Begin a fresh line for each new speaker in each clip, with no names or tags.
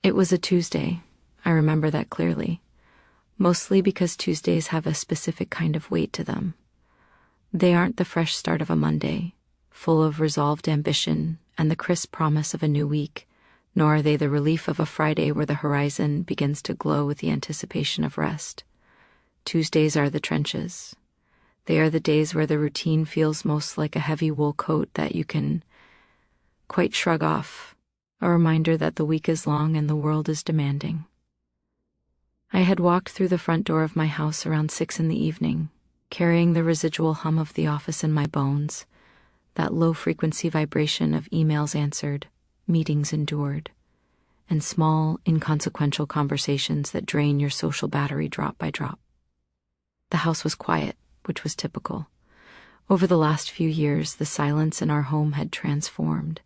It was a Tuesday. I remember that clearly. Mostly because Tuesdays have a specific kind of weight to them. They aren't the fresh start of a Monday, full of resolved ambition and the crisp promise of a new week, nor are they the relief of a Friday where the horizon begins to glow with the anticipation of rest. Tuesdays are the trenches. They are the days where the routine feels most like a heavy wool coat that you can quite shrug off, a reminder that the week is long and the world is demanding. I had walked through the front door of my house around 6 p.m, carrying the residual hum of the office in my bones, that low-frequency vibration of emails answered, meetings endured, and small, inconsequential conversations that drain your social battery drop by drop. The house was quiet, which was typical. Over the last few years, the silence in our home had transformed.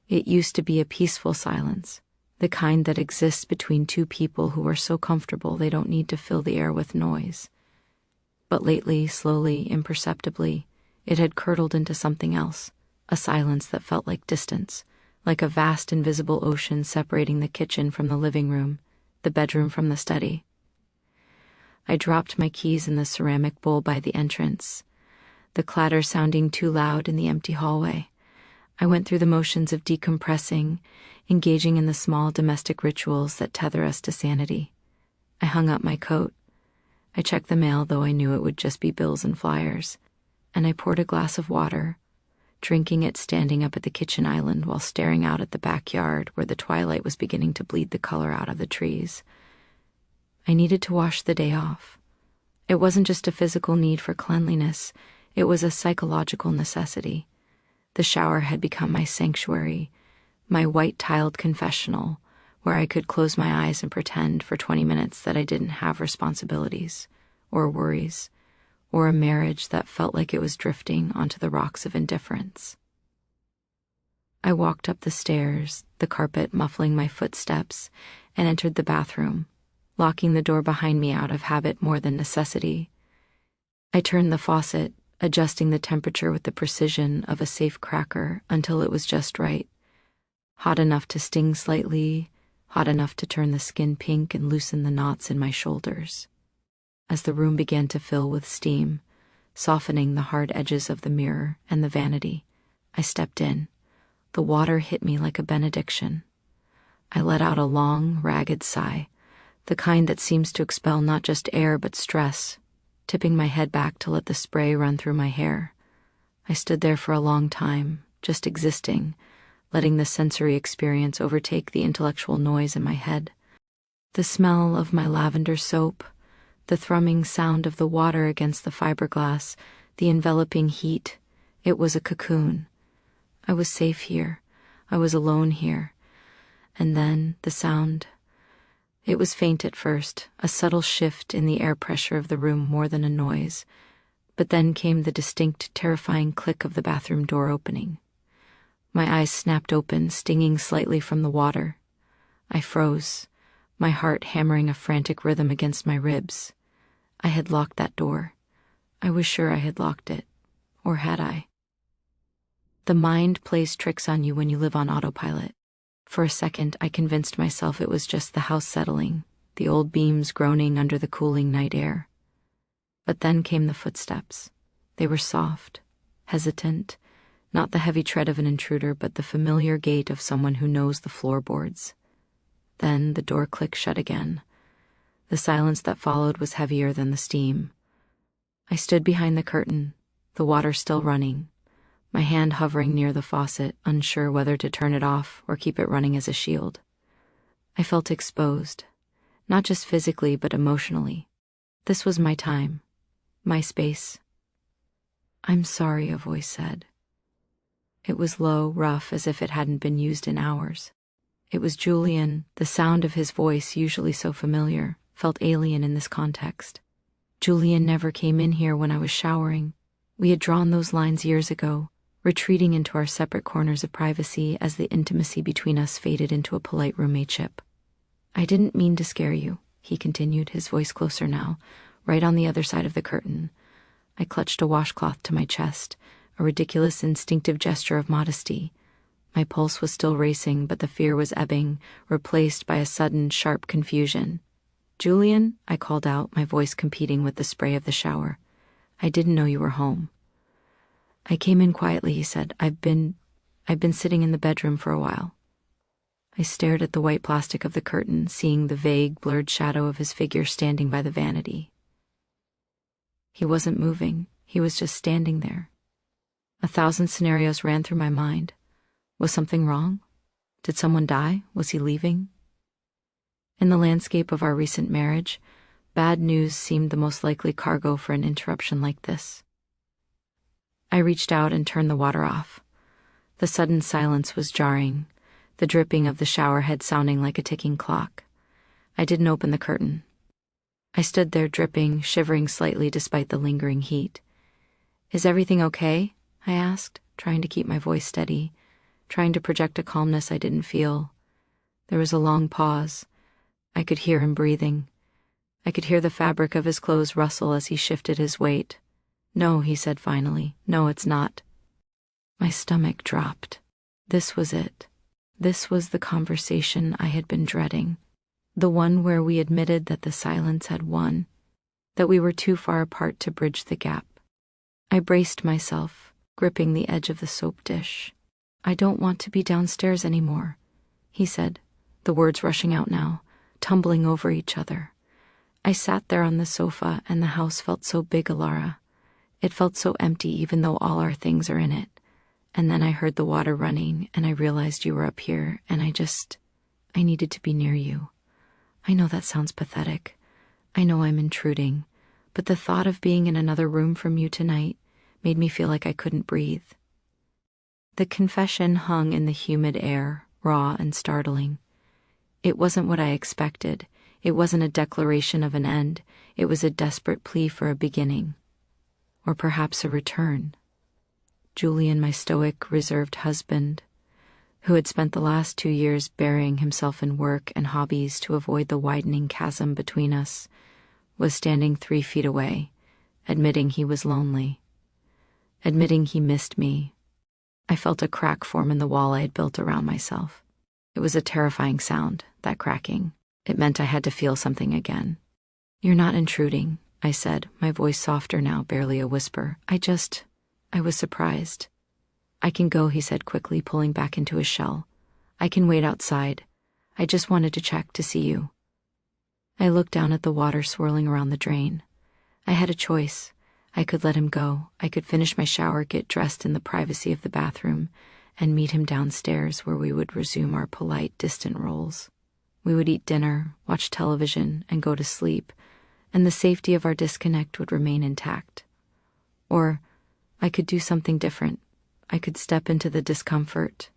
It used to be a peaceful silence, the kind that exists between two people who are so comfortable they don't need to fill the air with noise. But lately, slowly, imperceptibly, it had curdled into something else, a silence that felt like distance, like a vast invisible ocean separating the kitchen from the living room, the bedroom from the study. I dropped my keys in the ceramic bowl by the entrance, the clatter sounding too loud in the empty hallway. I went through the motions of decompressing, engaging in the small domestic rituals that tether us to sanity. I hung up my coat. I checked the mail, though I knew it would just be bills and flyers, and I poured a glass of water, drinking it standing up at the kitchen island while staring out at the backyard where the twilight was beginning to bleed the color out of the trees. I needed to wash the day off. It wasn't just a physical need for cleanliness, it was a psychological necessity. The shower had become my sanctuary, my white-tiled confessional, where I could close my eyes and pretend for 20 minutes that I didn't have responsibilities, or worries, or a marriage that felt like it was drifting onto the rocks of indifference. I walked up the stairs, the carpet muffling my footsteps, and entered the bathroom, locking the door behind me out of habit more than necessity. I turned the faucet, adjusting the temperature with the precision of a safe cracker until it was just right. Hot enough to sting slightly, hot enough to turn the skin pink and loosen the knots in my shoulders. As the room began to fill with steam, softening the hard edges of the mirror and the vanity, I stepped in. The water hit me like a benediction. I let out a long, ragged sigh, the kind that seems to expel not just air but stress, tipping my head back to let the spray run through my hair. I stood there for a long time, just existing, letting the sensory experience overtake the intellectual noise in my head. The smell of my lavender soap, the thrumming sound of the water against the fiberglass, the enveloping heat. It was a cocoon. I was safe here. I was alone here. And then the sound. It was faint at first, a subtle shift in the air pressure of the room more than a noise, but then came the distinct, terrifying click of the bathroom door opening. My eyes snapped open, stinging slightly from the water. I froze, my heart hammering a frantic rhythm against my ribs. I had locked that door. I was sure I had locked it. Or had I? The mind plays tricks on you when you live on autopilot. For a second, I convinced myself it was just the house settling, the old beams groaning under the cooling night air. But then came the footsteps. They were soft, hesitant, not the heavy tread of an intruder, but the familiar gait of someone who knows the floorboards. Then the door clicked shut again. The silence that followed was heavier than the steam. I stood behind the curtain, the water still running, my hand hovering near the faucet, unsure whether to turn it off or keep it running as a shield. I felt exposed, not just physically but emotionally. This was my time, my space. "I'm sorry," a voice said. It was low, rough, as if it hadn't been used in hours. It was Julian. The sound of his voice, usually so familiar, felt alien in this context. Julian never came in here when I was showering. We had drawn those lines years ago, retreating into our separate corners of privacy as the intimacy between us faded into a polite roommateship. "I didn't mean to scare you," he continued, his voice closer now, right on the other side of the curtain. I clutched a washcloth to my chest, a ridiculous instinctive gesture of modesty. My pulse was still racing, but the fear was ebbing, replaced by a sudden, sharp confusion. "Julian," I called out, my voice competing with the spray of the shower. "I didn't know you were home." "I came in quietly," he said. I've been sitting in the bedroom for a while." I stared at the white plastic of the curtain, seeing the vague, blurred shadow of his figure standing by the vanity. He wasn't moving. He was just standing there. 1,000 scenarios ran through my mind. Was something wrong? Did someone die? Was he leaving? In the landscape of our recent marriage, bad news seemed the most likely cargo for an interruption like this. I reached out and turned the water off. The sudden silence was jarring, the dripping of the shower head sounding like a ticking clock. I didn't open the curtain. I stood there dripping, shivering slightly despite the lingering heat. "Is everything okay?" I asked, trying to keep my voice steady, trying to project a calmness I didn't feel. There was a long pause. I could hear him breathing. I could hear the fabric of his clothes rustle as he shifted his weight. "No," he said finally. "No, it's not." My stomach dropped. This was it. This was the conversation I had been dreading. The one where we admitted that the silence had won, that we were too far apart to bridge the gap. I braced myself, gripping the edge of the soap dish. "I don't want to be downstairs anymore," he said, the words rushing out now, tumbling over each other. I sat there on the sofa, and the house felt so big, Alara. It felt so empty, even though all our things are in it. And then I heard the water running, and I realized you were up here, and I needed to be near you. I know that sounds pathetic. I know I'm intruding, but the thought of being in another room from you tonight made me feel like I couldn't breathe. The confession hung in the humid air, raw and startling. It wasn't what I expected. It wasn't a declaration of an end. It was a desperate plea for a beginning. Or perhaps a return. Julian, my stoic, reserved husband, who had spent the last 2 years burying himself in work and hobbies to avoid the widening chasm between us, was standing 3 feet away, admitting he was lonely, admitting he missed me. I felt a crack form in the wall I had built around myself. It was a terrifying sound, that cracking. It meant I had to feel something again. "You're not intruding," I said, my voice softer now, barely a whisper. I was surprised. "I can go," he said quickly, pulling back into his shell. "I can wait outside. I just wanted to check to see you." I looked down at the water swirling around the drain. I had a choice. I could let him go. I could finish my shower, get dressed in the privacy of the bathroom, and meet him downstairs where we would resume our polite, distant roles. We would eat dinner, watch television, and go to sleep, and the safety of our disconnect would remain intact. Or I could do something different. I could step into the discomfort.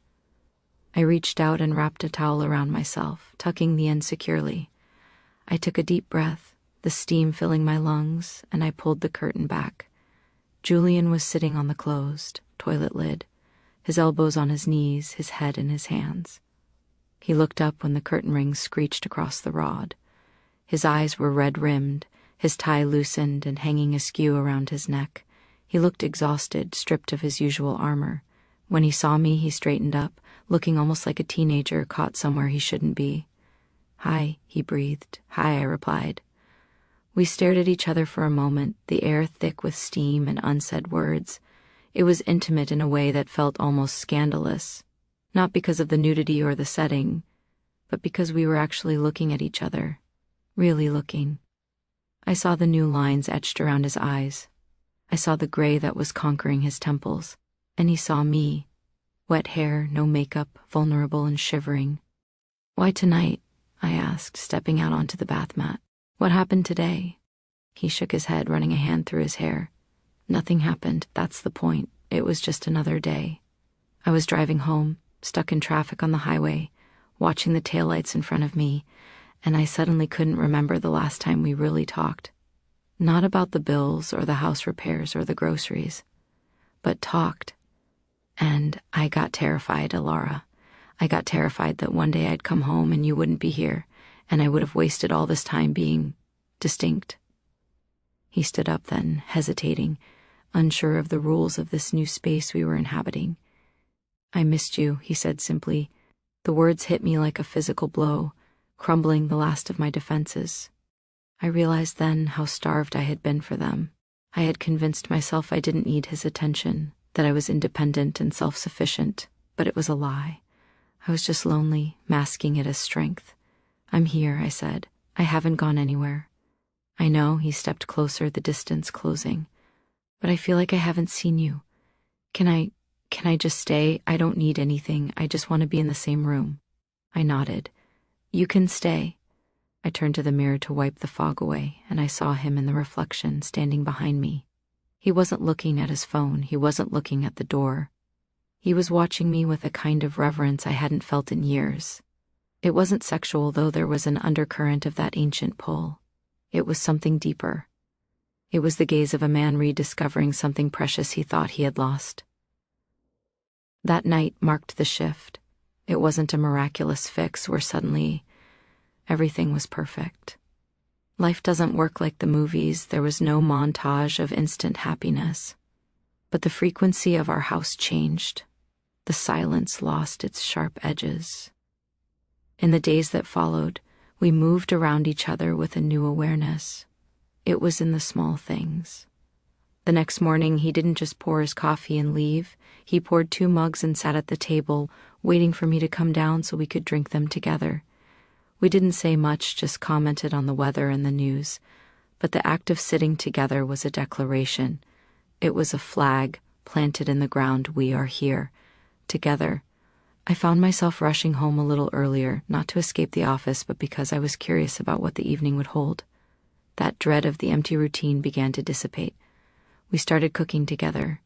I reached out and wrapped a towel around myself, tucking the end securely. I took a deep breath, the steam filling my lungs, and I pulled the curtain back. Julian was sitting on the closed toilet lid, his elbows on his knees, his head in his hands. He looked up when the curtain rings screeched across the rod. His eyes were red-rimmed, his tie loosened and hanging askew around his neck. He looked exhausted, stripped of his usual armor. When he saw me, he straightened up, looking almost like a teenager caught somewhere he shouldn't be. "Hi," he breathed. "Hi," I replied. We stared at each other for a moment, the air thick with steam and unsaid words. It was intimate in a way that felt almost scandalous, not because of the nudity or the setting, but because we were actually looking at each other, really looking. I saw the new lines etched around his eyes. I saw the gray that was conquering his temples, and he saw me, wet hair, no makeup, vulnerable and shivering. "Why tonight?" I asked, stepping out onto the bath mat. "What happened today?" He shook his head, running a hand through his hair. "Nothing happened, that's the point. It was just another day. I was driving home, stuck in traffic on the highway, watching the taillights in front of me, and I suddenly couldn't remember the last time we really talked. Not about the bills or the house repairs or the groceries, but talked. And I got terrified, Alara. I got terrified that one day I'd come home and you wouldn't be here, and I would have wasted all this time being distinct." He stood up then, hesitating, unsure of the rules of this new space we were inhabiting. I missed you, he said simply. The words hit me like a physical blow, crumbling the last of my defenses. I realized then how starved I had been for them. I had convinced myself I didn't need his attention, that I was independent and self-sufficient, but it was a lie. I was just lonely, masking it as strength. I'm here, I said. I haven't gone anywhere. I know, he stepped closer, the distance closing. But I feel like I haven't seen you. Can I just stay? I don't need anything. I just want to be in the same room. I nodded. You can stay. I turned to the mirror to wipe the fog away, and I saw him in the reflection, standing behind me. He wasn't looking at his phone. He wasn't looking at the door. He was watching me with a kind of reverence I hadn't felt in years. It wasn't sexual, though there was an undercurrent of that ancient pull. It was something deeper. It was the gaze of a man rediscovering something precious he thought he had lost. That night marked the shift. It wasn't a miraculous fix where suddenly everything was perfect. Life doesn't work like the movies. There was no montage of instant happiness. But the frequency of our house changed. The silence lost its sharp edges. In the days that followed, we moved around each other with a new awareness. It was in the small things. The next morning, he didn't just pour his coffee and leave. He poured 2 mugs and sat at the table, waiting for me to come down so we could drink them together. We didn't say much, just commented on the weather and the news. But the act of sitting together was a declaration. It was a flag planted in the ground. We are here, together. I found myself rushing home a little earlier, not to escape the office, but because I was curious about what the evening would hold. That dread of the empty routine began to dissipate. We started cooking together.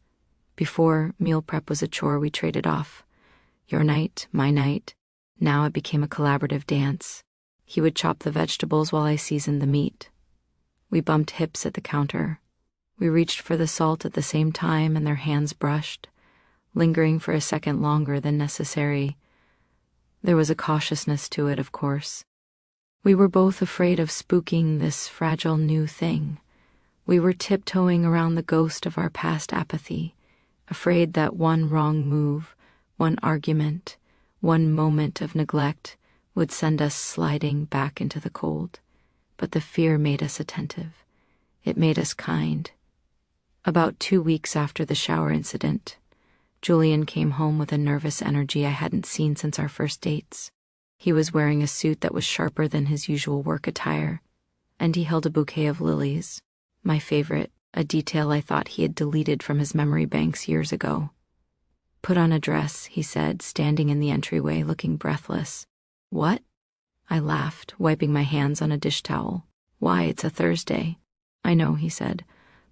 Before, meal prep was a chore we traded off. Your night, my night. Now it became a collaborative dance. He would chop the vegetables while I seasoned the meat. We bumped hips at the counter. We reached for the salt at the same time, and their hands brushed, lingering for a second longer than necessary. There was a cautiousness to it, of course. We were both afraid of spooking this fragile new thing. We were tiptoeing around the ghost of our past apathy, afraid that one wrong move, one argument, one moment of neglect would send us sliding back into the cold. But the fear made us attentive. It made us kind. About 2 weeks after the shower incident, Julian came home with a nervous energy I hadn't seen since our first dates. He was wearing a suit that was sharper than his usual work attire, and he held a bouquet of lilies, my favorite, a detail I thought he had deleted from his memory banks years ago. Put on a dress, he said, standing in the entryway, looking breathless. What? I laughed, wiping my hands on a dish towel. Why, it's a Thursday. I know, he said,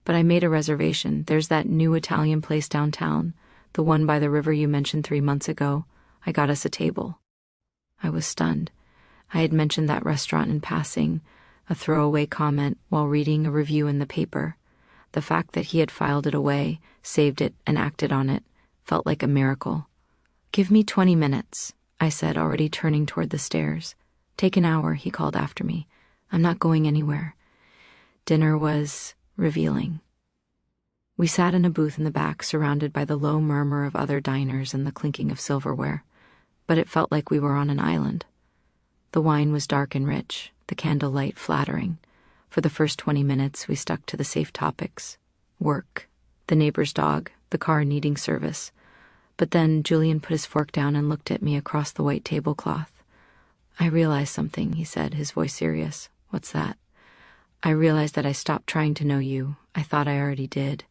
but I made a reservation. There's that new Italian place downtown, the one by the river you mentioned 3 months ago. I got us a table. I was stunned. I had mentioned that restaurant in passing, a throwaway comment while reading a review in the paper. The fact that he had filed it away, saved it, and acted on it felt like a miracle. Give me 20 minutes, I said, already turning toward the stairs. Take an hour, he called after me. I'm not going anywhere. Dinner was revealing. We sat in a booth in the back, surrounded by the low murmur of other diners and the clinking of silverware, but it felt like we were on an island. The wine was dark and rich, the candlelight flattering. For the first 20 minutes, we stuck to the safe topics. Work, the neighbor's dog, the car needing service. But then Julian put his fork down and looked at me across the white tablecloth. I realized something, he said, his voice serious. What's that? I realized that I stopped trying to know you. I thought I already did.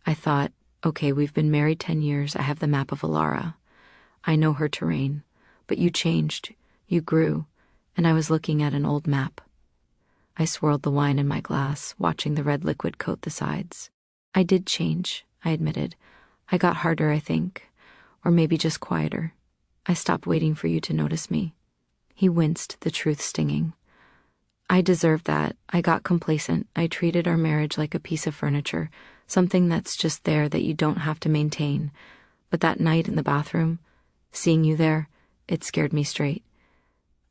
I thought, okay, we've been married 10 years. I have the map of Alara. I know her terrain. But you changed. You grew. And I was looking at an old map. I swirled the wine in my glass, watching the red liquid coat the sides. I did change, I admitted. I got harder, I think. Or maybe just quieter. I stopped waiting for you to notice me. He winced, the truth stinging. I deserved that. I got complacent. I treated our marriage like a piece of furniture, something that's just there that you don't have to maintain. But that night in the bathroom, seeing you there, it scared me straight.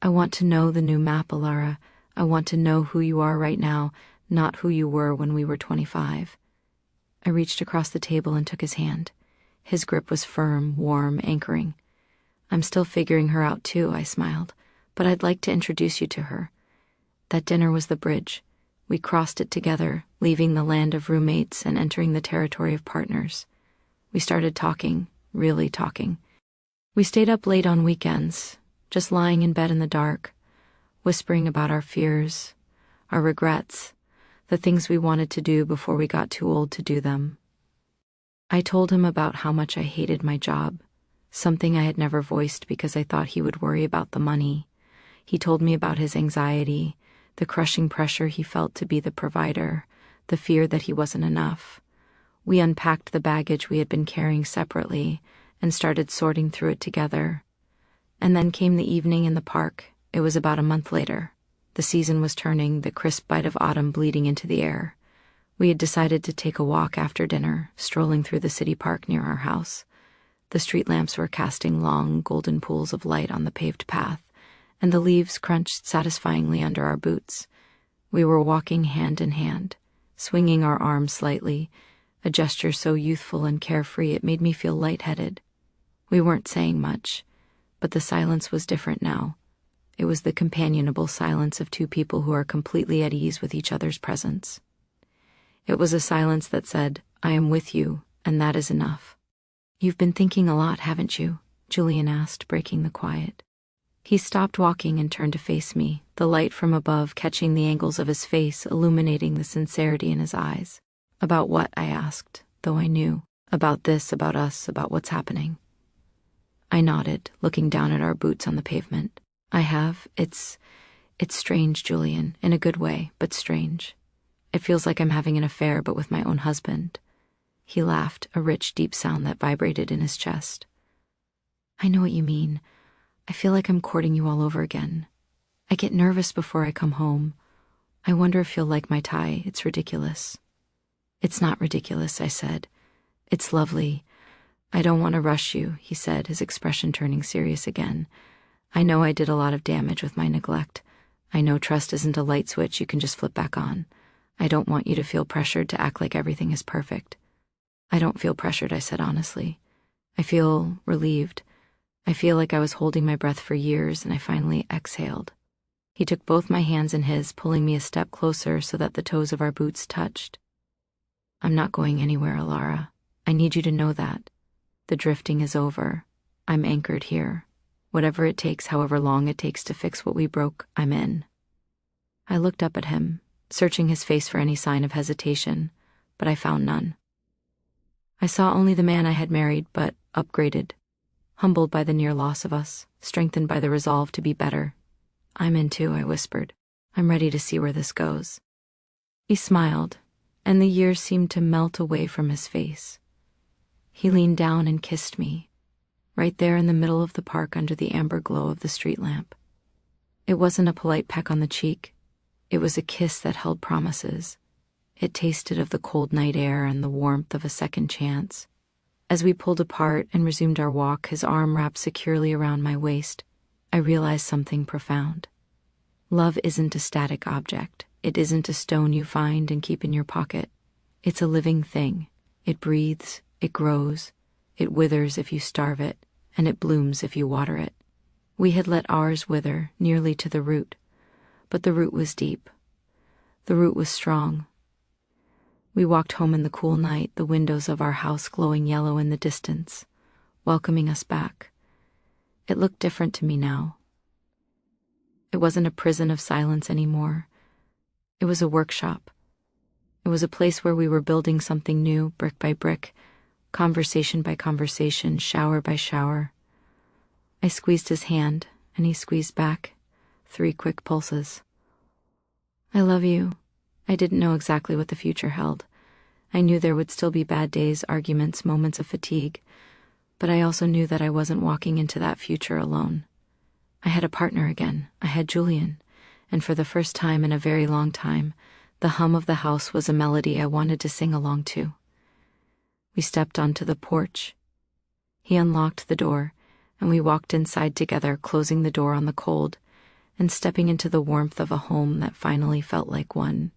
I want to know the new map, Alara. I want to know who you are right now, not who you were when we were 25. I reached across the table and took his hand. His grip was firm, warm, anchoring. "I'm still figuring her out too," I smiled, "but I'd like to introduce you to her." That dinner was the bridge. We crossed it together, leaving the land of roommates and entering the territory of partners. We started talking, really talking. We stayed up late on weekends, just lying in bed in the dark, whispering about our fears, our regrets, the things we wanted to do before we got too old to do them. I told him about how much I hated my job, something I had never voiced because I thought he would worry about the money. He told me about his anxiety, the crushing pressure he felt to be the provider, the fear that he wasn't enough. We unpacked the baggage we had been carrying separately and started sorting through it together. And then came the evening in the park. It was about a month later. The season was turning, the crisp bite of autumn bleeding into the air. We had decided to take a walk after dinner, strolling through the city park near our house. The street lamps were casting long, golden pools of light on the paved path, and the leaves crunched satisfyingly under our boots. We were walking hand in hand, swinging our arms slightly, a gesture so youthful and carefree it made me feel lightheaded. We weren't saying much, but the silence was different now. It was the companionable silence of two people who are completely at ease with each other's presence. It was a silence that said, "I am with you, and that is enough." "You've been thinking a lot, haven't you?" Julian asked, breaking the quiet. He stopped walking and turned to face me, the light from above catching the angles of his face, illuminating the sincerity in his eyes. "About what?" I asked, though I knew. "About this, about us, about what's happening." I nodded, looking down at our boots on the pavement. "I have. It's strange, Julian, in a good way, but strange. It feels like I'm having an affair, but with my own husband." He laughed, a rich, deep sound that vibrated in his chest. "I know what you mean. I feel like I'm courting you all over again. I get nervous before I come home. I wonder if you'll like my tie. It's ridiculous." "It's not ridiculous," I said. "It's lovely. I don't want to rush you," he said, his expression turning serious again. "I know I did a lot of damage with my neglect. I know trust isn't a light switch you can just flip back on. I don't want you to feel pressured to act like everything is perfect." "I don't feel pressured," I said honestly. "I feel relieved. I feel like I was holding my breath for years and I finally exhaled." He took both my hands in his, pulling me a step closer so that the toes of our boots touched. "I'm not going anywhere, Alara. I need you to know that. The drifting is over. I'm anchored here. Whatever it takes, however long it takes to fix what we broke, I'm in." I looked up at him, searching his face for any sign of hesitation, but I found none. I saw only the man I had married, but upgraded, humbled by the near loss of us, strengthened by the resolve to be better. "I'm in too," I whispered. "I'm ready to see where this goes." He smiled, and the years seemed to melt away from his face. He leaned down and kissed me, right there in the middle of the park under the amber glow of the street lamp. It wasn't a polite peck on the cheek. It was a kiss that held promises. It tasted of the cold night air and the warmth of a second chance. As we pulled apart and resumed our walk, his arm wrapped securely around my waist, I realized something profound. Love isn't a static object. It isn't a stone you find and keep in your pocket. It's a living thing. It breathes, it grows, it withers if you starve it, and it blooms if you water it. We had let ours wither nearly to the root, but the root was deep. The root was strong. We walked home in the cool night, the windows of our house glowing yellow in the distance, welcoming us back. It looked different to me now. It wasn't a prison of silence anymore. It was a workshop. It was a place where we were building something new, brick by brick, conversation by conversation, shower by shower. I squeezed his hand, and he squeezed back, 3 quick pulses. "I love you." I didn't know exactly what the future held. I knew there would still be bad days, arguments, moments of fatigue, but I also knew that I wasn't walking into that future alone. I had a partner again. I had Julian, and for the first time in a very long time, the hum of the house was a melody I wanted to sing along to. We stepped onto the porch. He unlocked the door, and we walked inside together, closing the door on the cold, and stepping into the warmth of a home that finally felt like one.